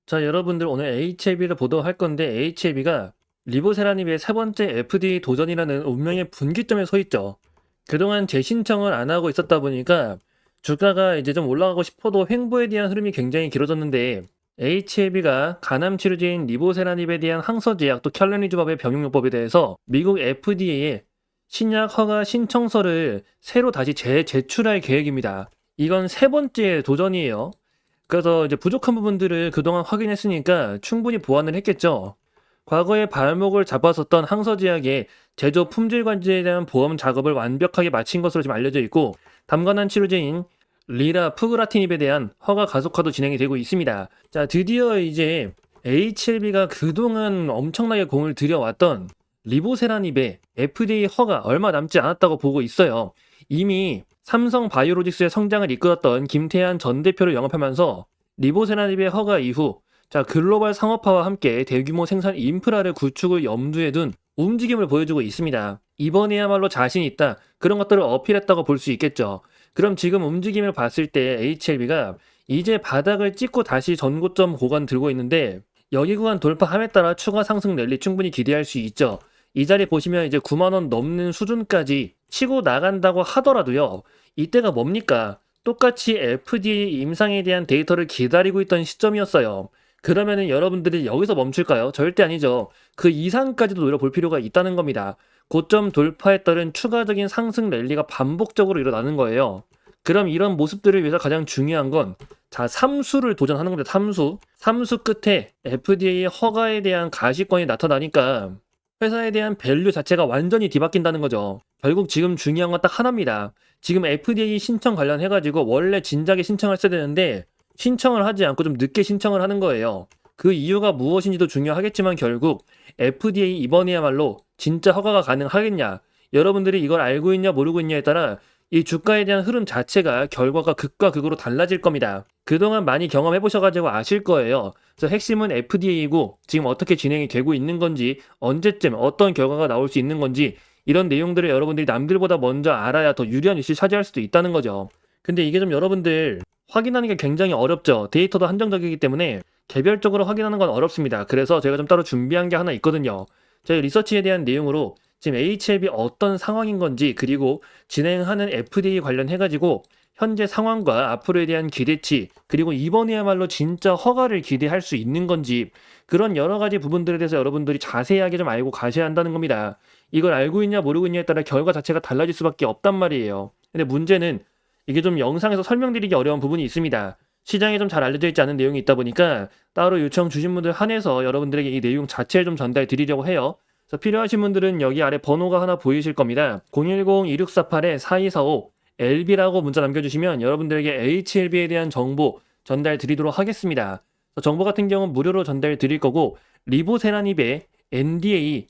자, 여러분들 오늘 HLB를 보도할 건데 HLB가 리보세라님의 세 번째 FDA 도전이라는 운명의 분기점에 서 있죠. 그동안 재신청을 안 하고 있었다 보니까 주가가 이제 좀 올라가고 싶어도 횡보에 대한 흐름이 굉장히 길어졌는데 HLB가 간암 치료제인 리보세라닙에 대한 항서제약 또 켈로니주밥의 병용요법에 대해서 미국 FDA에 신약 허가 신청서를 새로 다시 재제출할 계획입니다. 이건 세 번째 도전이에요. 그래서 이제 부족한 부분들을 그동안 확인했으니까 충분히 보완을 했겠죠. 과거에 발목을 잡았었던 항서제약의 제조 품질 관리에 대한 보험 작업을 완벽하게 마친 것으로 지금 알려져 있고, 담관한 치료제인 리라푸그라티닙에 대한 허가 가속화도 진행이 되고 있습니다. 자, 드디어 이제 HLB가 그동안 엄청나게 공을 들여왔던 리보세라닙의 FDA 허가 얼마 남지 않았다고 보고 있어요. 이미 삼성 바이오로직스의 성장을 이끌었던 김태한 전 대표를 영업하면서 리보세라닙의 허가 이후 글로벌 상업화와 함께 대규모 생산 인프라를 구축을 염두에 둔 움직임을 보여주고 있습니다. 이번에야말로 자신 있다, 그런 것들을 어필했다고 볼 수 있겠죠. 그럼 지금 움직임을 봤을 때 HLB가 이제 바닥을 찍고 다시 전고점 구간 들고 있는데, 여기 구간 돌파함에 따라 추가 상승 랠리 충분히 기대할 수 있죠. 이 자리 보시면 이제 9만원 넘는 수준까지 치고 나간다고 하더라도요, 이때가 뭡니까? 똑같이 FDA 임상에 대한 데이터를 기다리고 있던 시점이었어요. 그러면은 여러분들이 여기서 멈출까요? 절대 아니죠. 그 이상까지도 노려볼 필요가 있다는 겁니다. 고점 돌파에 따른 추가적인 상승 랠리가 반복적으로 일어나는 거예요. 그럼 이런 모습들을 위해서 가장 중요한 건 삼수를 도전하는 겁니다. 삼수 끝에 FDA 허가에 대한 가시권이 나타나니까 회사에 대한 밸류 자체가 완전히 뒤바뀐다는 거죠. 결국 지금 중요한 건 딱 하나입니다. 지금 FDA 신청 관련해가지고 원래 진작에 신청을 했어야 되는데 신청을 하지 않고 좀 늦게 신청을 하는 거예요. 그 이유가 무엇인지도 중요하겠지만 결국 FDA 이번에야말로 진짜 허가가 가능하겠냐, 여러분들이 이걸 알고 있냐 모르고 있냐에 따라 이 주가에 대한 흐름 자체가 결과가 극과 극으로 달라질 겁니다. 그동안 많이 경험해보셔가지고 아실 거예요. 그래서 핵심은 FDA이고 지금 어떻게 진행이 되고 있는 건지, 언제쯤 어떤 결과가 나올 수 있는 건지, 이런 내용들을 여러분들이 남들보다 먼저 알아야 더 유리한 위치를 차지할 수도 있다는 거죠. 근데 이게 좀 여러분들 확인하는 게 굉장히 어렵죠. 데이터도 한정적이기 때문에 개별적으로 확인하는 건 어렵습니다. 그래서 제가 좀 따로 준비한 게 하나 있거든요. 저희 리서치에 대한 내용으로 지금 HLB 어떤 상황인 건지, 그리고 진행하는 FDA 관련해가지고 현재 상황과 앞으로에 대한 기대치, 그리고 이번에야말로 진짜 허가를 기대할 수 있는 건지, 그런 여러 가지 부분들에 대해서 여러분들이 자세하게 좀 알고 가셔야 한다는 겁니다. 이걸 알고 있냐 모르고 있냐에 따라 결과 자체가 달라질 수밖에 없단 말이에요. 근데 문제는 이게 좀 영상에서 설명드리기 어려운 부분이 있습니다. 시장에 좀 잘 알려져 있지 않은 내용이 있다 보니까 따로 요청 주신 분들 한해서 여러분들에게 이 내용 자체를 좀 전달 드리려고 해요. 그래서 필요하신 분들은 여기 아래 번호가 하나 보이실 겁니다. 010-2648-4245 LB라고 문자 남겨주시면 여러분들에게 HLB에 대한 정보 전달 드리도록 하겠습니다. 정보 같은 경우는 무료로 전달 드릴 거고, 리보세라닙의 NDA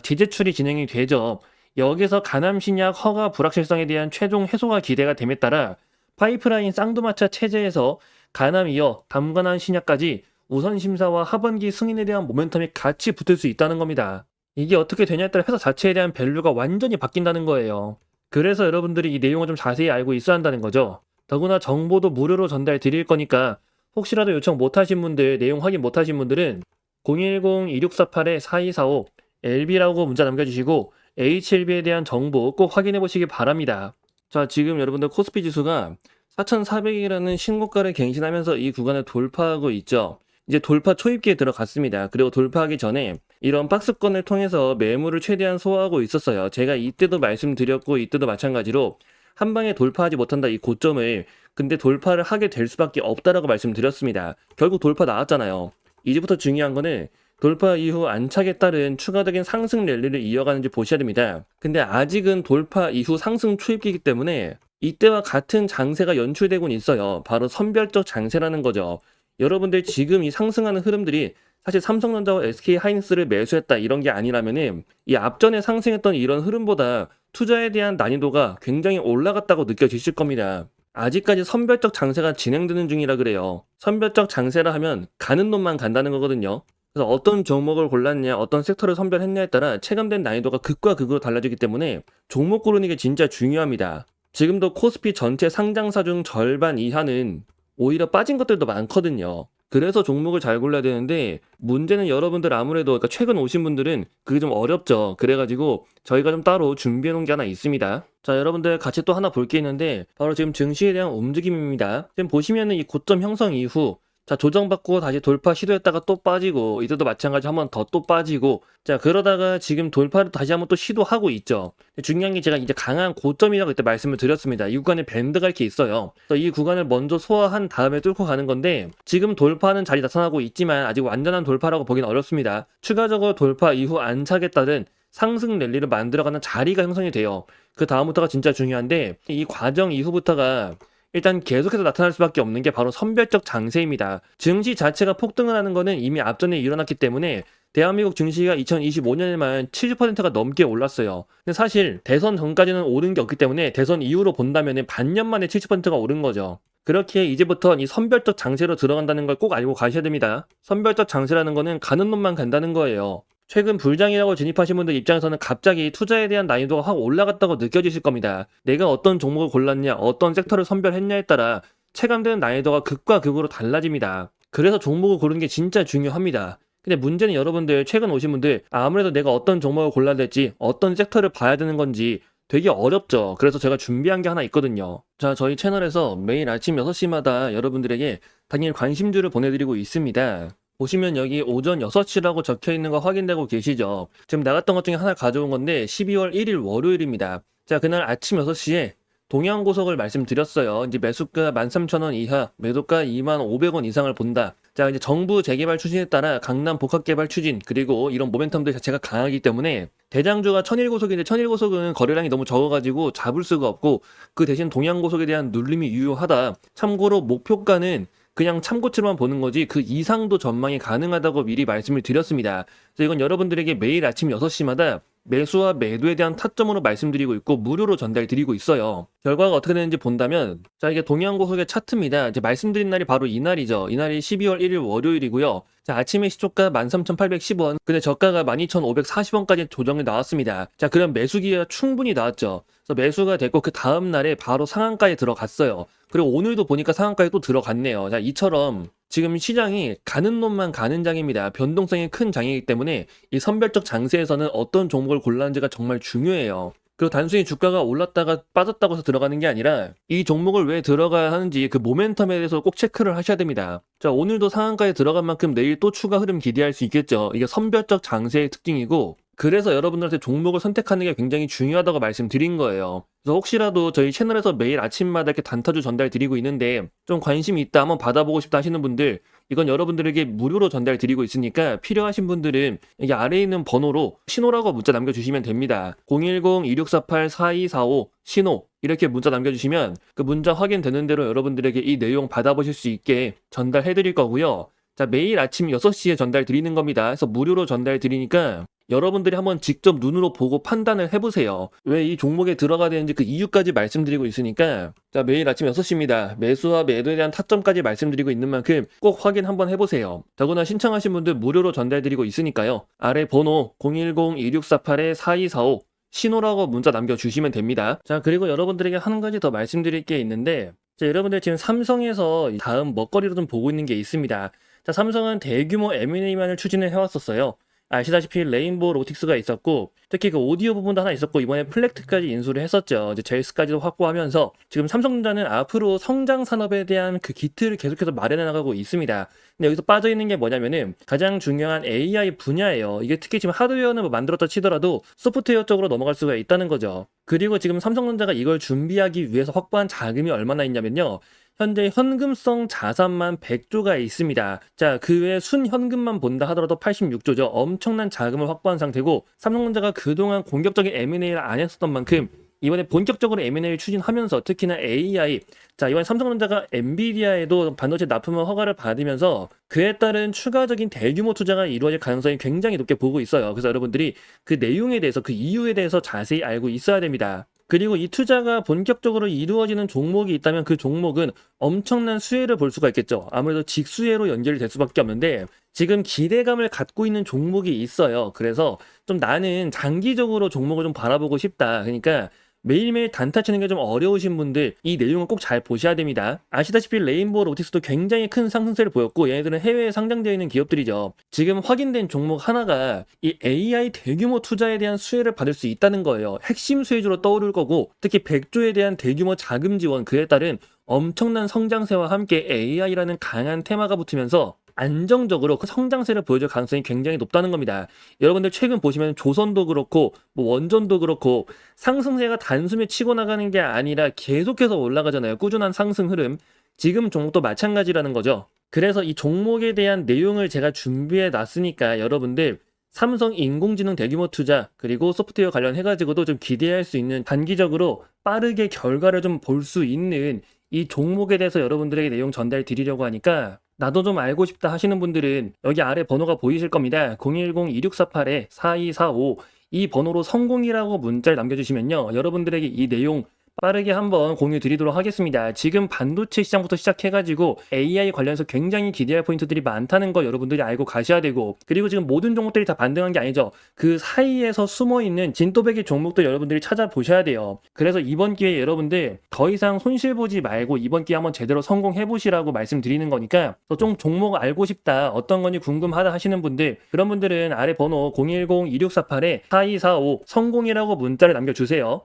재제출이 진행이 되죠. 여기서 간암신약 허가 불확실성에 대한 최종 해소가 기대가 됨에 따라 파이프라인 쌍두마차 체제에서 간암 이어 담관한 신약까지 우선 심사와 하반기 승인에 대한 모멘텀이 같이 붙을 수 있다는 겁니다. 이게 어떻게 되냐에 따라 회사 자체에 대한 밸류가 완전히 바뀐다는 거예요. 그래서 여러분들이 이 내용을 좀 자세히 알고 있어야 한다는 거죠. 더구나 정보도 무료로 전달 드릴 거니까 혹시라도 요청 못하신 분들, 내용 확인 못하신 분들은 010-2648-4245 LB라고 문자 남겨주시고 HLB에 대한 정보 꼭 확인해 보시기 바랍니다. 자, 지금 여러분들 코스피 지수가 4,400이라는 신고가를 갱신하면서 이 구간을 돌파하고 있죠. 이제 돌파 초입기에 들어갔습니다. 그리고 돌파하기 전에 이런 박스권을 통해서 매물을 최대한 소화하고 있었어요. 제가 이때도 말씀드렸고 이때도 마찬가지로 한 방에 돌파하지 못한다, 이 고점을. 근데 돌파를 하게 될 수밖에 없다라고 말씀드렸습니다. 결국 돌파 나왔잖아요. 이제부터 중요한 거는 돌파 이후 안착에 따른 추가적인 상승 랠리를 이어가는지 보셔야 됩니다. 근데 아직은 돌파 이후 상승 초입기이기 때문에 이때와 같은 장세가 연출되곤 있어요. 바로 선별적 장세라는 거죠. 여러분들 지금 이 상승하는 흐름들이 사실 삼성전자와 SK하이닉스를 매수했다 이런 게 아니라면은 이 앞전에 상승했던 이런 흐름보다 투자에 대한 난이도가 굉장히 올라갔다고 느껴지실 겁니다. 아직까지 선별적 장세가 진행되는 중이라 그래요. 선별적 장세라 하면 가는 놈만 간다는 거거든요. 그래서 어떤 종목을 골랐냐, 어떤 섹터를 선별했냐에 따라 체감된 난이도가 극과 극으로 달라지기 때문에 종목 고르는 게 진짜 중요합니다. 지금도 코스피 전체 상장사 중 절반 이하는 오히려 빠진 것들도 많거든요. 그래서 종목을 잘 골라야 되는데 문제는 여러분들 아무래도 그러니까 최근 오신 분들은 그게 좀 어렵죠. 그래가지고 저희가 좀 따로 준비해 놓은 게 하나 있습니다. 자, 여러분들 같이 또 하나 볼 게 있는데 바로 지금 증시에 대한 움직임입니다. 지금 보시면은 이 고점 형성 이후 자, 조정받고 다시 돌파 시도했다가 또 빠지고 이때도 마찬가지 한 번 더 또 빠지고 자, 그러다가 지금 돌파를 다시 한번 또 시도하고 있죠. 중요한 게 제가 이제 강한 고점이라고 그때 말씀을 드렸습니다. 이 구간에 밴드가 이렇게 있어요. 그래서 이 구간을 먼저 소화한 다음에 뚫고 가는 건데 지금 돌파하는 자리 나타나고 있지만 아직 완전한 돌파라고 보기는 어렵습니다. 추가적으로 돌파 이후 안착에 따른 상승 랠리를 만들어가는 자리가 형성이 돼요. 그 다음부터가 진짜 중요한데 이 과정 이후부터가 일단 계속해서 나타날 수밖에 없는 게 바로 선별적 장세입니다. 증시 자체가 폭등을 하는 거는 이미 앞전에 일어났기 때문에 대한민국 증시가 2025년에만 70%가 넘게 올랐어요. 근데 사실 대선 전까지는 오른 게 없기 때문에 대선 이후로 본다면 반년 만에 70%가 오른 거죠. 그렇기에 이제부터 이 선별적 장세로 들어간다는 걸 꼭 알고 가셔야 됩니다. 선별적 장세라는 거는 가는 놈만 간다는 거예요. 최근 불장이라고 진입하신 분들 입장에서는 갑자기 투자에 대한 난이도가 확 올라갔다고 느껴지실 겁니다. 내가 어떤 종목을 골랐냐, 어떤 섹터를 선별했냐에 따라 체감되는 난이도가 극과 극으로 달라집니다. 그래서 종목을 고르는 게 진짜 중요합니다. 근데 문제는 여러분들 최근 오신 분들 아무래도 내가 어떤 종목을 골라야 될지 어떤 섹터를 봐야 되는 건지 되게 어렵죠. 그래서 제가 준비한 게 하나 있거든요. 자, 저희 채널에서 매일 아침 6시마다 여러분들에게 당일 관심주를 보내드리고 있습니다. 보시면 여기 오전 6시라고 적혀 있는 거 확인되고 계시죠? 지금 나갔던 것 중에 하나 가져온 건데 12월 1일 월요일입니다. 자, 그날 아침 6시에 동양고속을 말씀드렸어요. 이제 매수가 13,000원 이하, 매도가 25,500원 이상을 본다. 자, 이제 정부 재개발 추진에 따라 강남 복합개발 추진, 그리고 이런 모멘텀들 자체가 강하기 때문에 대장주가 천일고속인데 천일고속은 거래량이 너무 적어가지고 잡을 수가 없고 그 대신 동양고속에 대한 눌림이 유효하다. 참고로 목표가는 그냥 참고치로만 보는 거지 그 이상도 전망이 가능하다고 미리 말씀을 드렸습니다. 그래서 이건 여러분들에게 매일 아침 6시마다 매수와 매도에 대한 타점으로 말씀드리고 있고 무료로 전달드리고 있어요. 결과가 어떻게 되는지 본다면 자, 이게 동양고속의 차트입니다. 이제 말씀드린 날이 바로 이날이죠. 이날이 12월 1일 월요일이고요. 자, 아침에 시초가 13,810원, 근데 저가가 12,540원까지 조정이 나왔습니다. 자, 그럼 매수기가 충분히 나왔죠. 그래서 매수가 됐고 그 다음 날에 바로 상한가에 들어갔어요. 그리고 오늘도 보니까 상한가에 또 들어갔네요. 자, 이처럼 지금 시장이 가는 놈만 가는 장입니다. 변동성이 큰 장이기 때문에 이 선별적 장세에서는 어떤 종목을 골랐는지가 정말 중요해요. 그리고 단순히 주가가 올랐다가 빠졌다고 해서 들어가는 게 아니라 이 종목을 왜 들어가야 하는지 그 모멘텀에 대해서 꼭 체크를 하셔야 됩니다. 자, 오늘도 상한가에 들어간 만큼 내일 또 추가 흐름 기대할 수 있겠죠. 이게 선별적 장세의 특징이고 그래서 여러분들한테 종목을 선택하는 게 굉장히 중요하다고 말씀드린 거예요. 그래서 혹시라도 저희 채널에서 매일 아침마다 이렇게 단타주 전달 드리고 있는데 좀 관심이 있다, 한번 받아보고 싶다 하시는 분들 이건 여러분들에게 무료로 전달 드리고 있으니까 필요하신 분들은 여기 아래에 있는 번호로 신호라고 문자 남겨주시면 됩니다. 010-2648-4245 신호 이렇게 문자 남겨주시면 그 문자 확인되는 대로 여러분들에게 이 내용 받아보실 수 있게 전달해 드릴 거고요. 자, 매일 아침 6시에 전달 드리는 겁니다. 그래서 무료로 전달 드리니까 여러분들이 한번 직접 눈으로 보고 판단을 해보세요. 왜 이 종목에 들어가야 되는지 그 이유까지 말씀드리고 있으니까 자, 매일 아침 6시입니다. 매수와 매도에 대한 타점까지 말씀드리고 있는 만큼 꼭 확인 한번 해보세요. 더구나 신청하신 분들 무료로 전달드리고 있으니까요. 아래 번호 010-2648-4245 신호라고 문자 남겨주시면 됩니다. 자, 그리고 여러분들에게 한 가지 더 말씀드릴 게 있는데 자, 여러분들 지금 삼성에서 다음 먹거리로 좀 보고 있는 게 있습니다. 자, 삼성은 대규모 M&A만을 추진을 해왔었어요. 아시다시피 레인보우 로틱스가 있었고 특히 그 오디오 부분도 하나 있었고 이번에 플렉트까지 인수를 했었죠. 이제 제이스까지도 확보하면서 지금 삼성전자는 앞으로 성장 산업에 대한 그 기틀을 계속해서 마련해 나가고 있습니다. 근데 여기서 빠져 있는 게 뭐냐면은 가장 중요한 AI 분야예요. 이게 특히 지금 하드웨어는 뭐 만들었다 치더라도 소프트웨어 쪽으로 넘어갈 수가 있다는 거죠. 그리고 지금 삼성전자가 이걸 준비하기 위해서 확보한 자금이 얼마나 있냐면요. 현재 현금성 자산만 100조가 있습니다. 자, 그 외에 순현금만 본다 하더라도 86조죠. 엄청난 자금을 확보한 상태고 삼성전자가 그동안 공격적인 M&A를 안 했었던 만큼 이번에 본격적으로 M&A를 추진하면서 특히나 AI 자, 이번에 삼성전자가 엔비디아에도 반도체 납품을 허가를 받으면서 그에 따른 추가적인 대규모 투자가 이루어질 가능성이 굉장히 높게 보고 있어요. 그래서 여러분들이 그 내용에 대해서 그 이유에 대해서 자세히 알고 있어야 됩니다. 그리고 이 투자가 본격적으로 이루어지는 종목이 있다면 그 종목은 엄청난 수혜를 볼 수가 있겠죠. 아무래도 직수혜로 연결이 될 수밖에 없는데 지금 기대감을 갖고 있는 종목이 있어요. 그래서 좀 나는 장기적으로 종목을 좀 바라보고 싶다. 그러니까 매일매일 단타 치는 게 좀 어려우신 분들 이 내용을 꼭 잘 보셔야 됩니다. 아시다시피 레인보우 로보틱스도 굉장히 큰 상승세를 보였고 얘네들은 해외에 상장되어 있는 기업들이죠. 지금 확인된 종목 하나가 이 AI 대규모 투자에 대한 수혜를 받을 수 있다는 거예요. 핵심 수혜주로 떠오를 거고 특히 100조에 대한 대규모 자금 지원 그에 따른 엄청난 성장세와 함께 AI라는 강한 테마가 붙으면서 안정적으로 그 성장세를 보여줄 가능성이 굉장히 높다는 겁니다. 여러분들 최근 보시면 조선도 그렇고 뭐 원전도 그렇고 상승세가 단숨에 치고 나가는 게 아니라 계속해서 올라가잖아요. 꾸준한 상승 흐름. 지금 종목도 마찬가지라는 거죠. 그래서 이 종목에 대한 내용을 제가 준비해 놨으니까 여러분들 삼성 인공지능 대규모 투자 그리고 소프트웨어 관련해가지고도 좀 기대할 수 있는 단기적으로 빠르게 결과를 좀 볼 수 있는 이 종목에 대해서 여러분들에게 내용 전달 드리려고 하니까 나도 좀 알고 싶다 하시는 분들은 여기 아래 번호가 보이실 겁니다. 010-2648-4245 이 번호로 성공이라고 문자를 남겨주시면요. 여러분들에게 이 내용 빠르게 한번 공유 드리도록 하겠습니다. 지금 반도체 시장부터 시작해가지고 AI 관련해서 굉장히 기대할 포인트들이 많다는 거 여러분들이 알고 가셔야 되고 그리고 지금 모든 종목들이 다 반등한 게 아니죠. 그 사이에서 숨어있는 진또배기 종목도 여러분들이 찾아보셔야 돼요. 그래서 이번 기회에 여러분들 더 이상 손실 보지 말고 이번 기회에 한번 제대로 성공해보시라고 말씀드리는 거니까 좀 종목 알고 싶다 어떤 건지 궁금하다 하시는 분들 그런 분들은 아래 번호 010-2648-4245 성공이라고 문자를 남겨주세요.